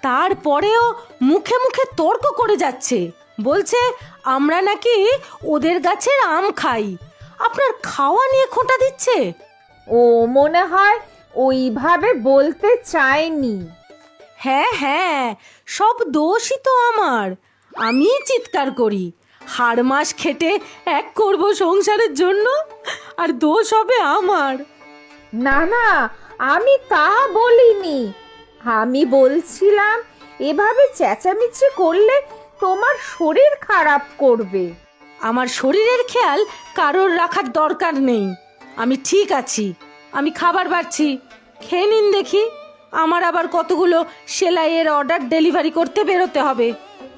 তারপরেও মুখে মুখে তর্ক করে যাচ্ছে, বলছে আমরা নাকি ওদের গাছের আম খাই, আপনার খাওয়া নিয়ে খোঁটা দিচ্ছে। ও মনে হয় ওইভাবে বলতে চায়নি। হ্যাঁ হ্যাঁ, সব দোষই তো আমার, আমিই চিৎকার করি। হাড় মাস খেটে এক করব সংসারের জন্য, আর দোষ হবে আমার। না না, আমি তা বলিনি। আমি বলছিলাম এভাবে চেঁচামেচি করলে তোমার শরীর খারাপ করবে। আমার শরীরের খেয়াল কারোর রাখার দরকার নেই, আমি ঠিক আছি। আমি খাবার বাড়ছি, খেয়ে নিন দেখি। আমার আবার কতগুলো সেলাইয়ের অর্ডার ডেলিভারি করতে বেরোতে হবে।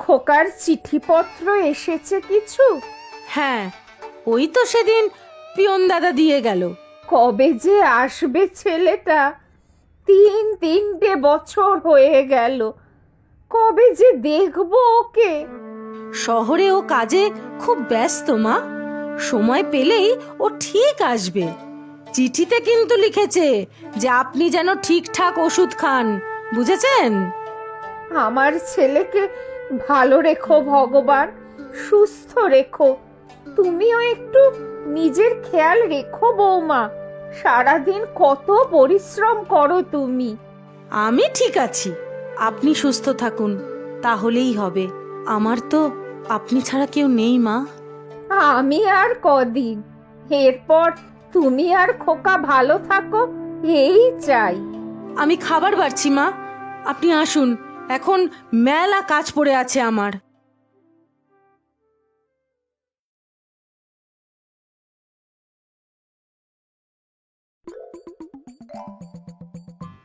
খোকার চিঠিপত্র এসেছে কিছু? হ্যাঁ, ওই তো সেদিন পিয়ন দাদা দিয়ে গেল। কবে যে আসবে ছেলেটা? 3 বছর হয়ে গেল। কবে যে দেখবো ওকে। শহরে ও কাজে খুব ব্যস্ত মা, সময় পেলেই ও ঠিক আসবে। চিঠিতে কিন্তু লিখেছে যে আপনি যেন ঠিকঠাক ওষুধ খান, বুঝেছেন? আমার ছেলেকে ভালো রেখো ভগবান, সুস্থ রেখো। তুমিও একটু নিজের খেয়াল রেখো বৌমা। সারাদিন কত পরিশ্রম করো তুমি। আমি ঠিক আছি, আপনি সুস্থ থাকুন, তাহলেই হবে। আমার তো আপনি ছাড়া কেউ নেই মা। আমি আর কদিন, এরপর তুমি আর খোকা ভালো থাকো, এই চাই। আমি খাবার বাড়ছি মা, আপনি আসুন, এখন মেলা কাজ পড়ে আছে আমার।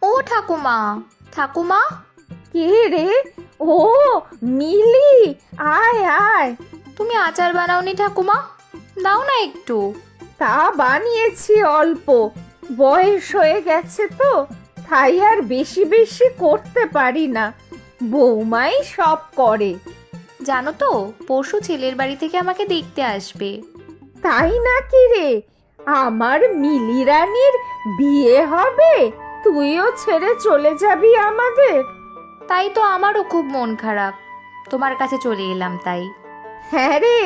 ও ঠাকুমা, ঠাকুমা, কে রে? ও মিলি, আয় আয়। তুমি আচার বানাওনি ঠাকুমা? দাও না একটু। তা বানিয়েছি অল্প, বয়স হয়ে গেছে তো, তাই আর বেশি বেশি করতে পারি না। বৌমাই সব করে। জানো তো, পরশু ছেলের বাড়ি থেকে আমাকে দেখতে আসবে। তাই নাকি রে? আমার মিলি রানীর বিয়ে হবে, তুইও ছেড়ে চলে যাবি আমাদের? তাই তো আমারও খুব মন খারাপ, তোমার কাছে চলে এলাম তাই। হ্যাঁ রে,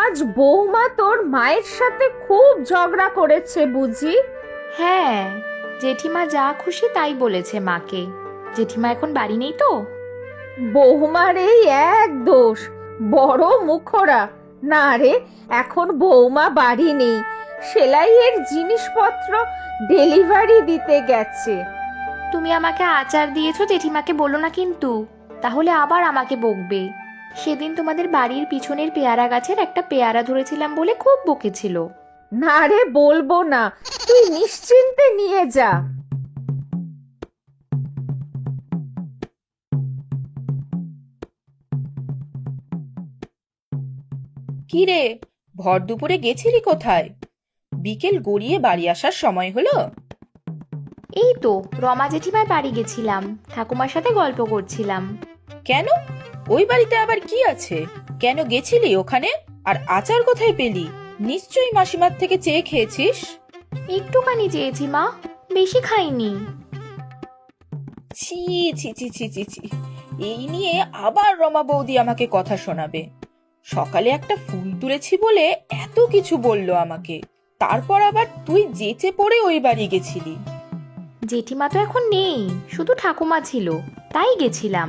আজ বৌমা তোর মায়ের সাথে খুব ঝগড়া করেছে বুঝি? হ্যাঁ, জেঠিমা যা খুশি তাই বলেছে মাকে। জেঠিমা এখন বাড়ি নেই তো। বৌমার এই এক দোষ, বড় মুখরা। না রে, এখন বৌমা বাড়ি নেই, সেলাইয়ের জিনিসপত্র ডেলিভারি দিতে গেছে। তুমি আমাকে আচার দিয়েছো জেঠিমাকে বলো না কিন্তু, তাহলে আবার আমাকে বকবে। সেদিন তোমাদের বাড়ির পিছনের পেয়ারা গাছের একটা পেয়ারা ধরেছিলাম বলে খুব বকেছিল। না রে, বলবো না, তুই নিশ্চিন্তে নিয়ে যা। কি রে, ভর দুপুরে গেছিলি কোথায়? বিকেল গড়িয়ে বাড়ি আসার সময় হলো। এই তো রমা জেঠিমার বাড়ি গেছিলাম, ঠাকুমার সাথে গল্প করছিলাম। কেন? ওই বাড়িতে আবার কি আছে? কেন গেছিলি ওখানে? আর আচার কোথায় পেলি? নিশ্চয়ই মাসিমার থেকে চেয়ে খেয়েছিস। একটুখানি চেয়েছি মা, বেশি খাইনি। ছি ছি ছি ছি ছি ছি, এই নিয়ে আবার রমা বৌদি আমাকে কথা শোনাবে। সকালে একটা ফুল তুলেছি বলে এত কিছু বললো আমাকে, তারপর আবার তুই যেচে পড়ে ওই বাড়ি গেছিলি। জেঠিমা তো এখন নেই, শুধু ঠাকুমা ছিল, তাই গেছিলাম।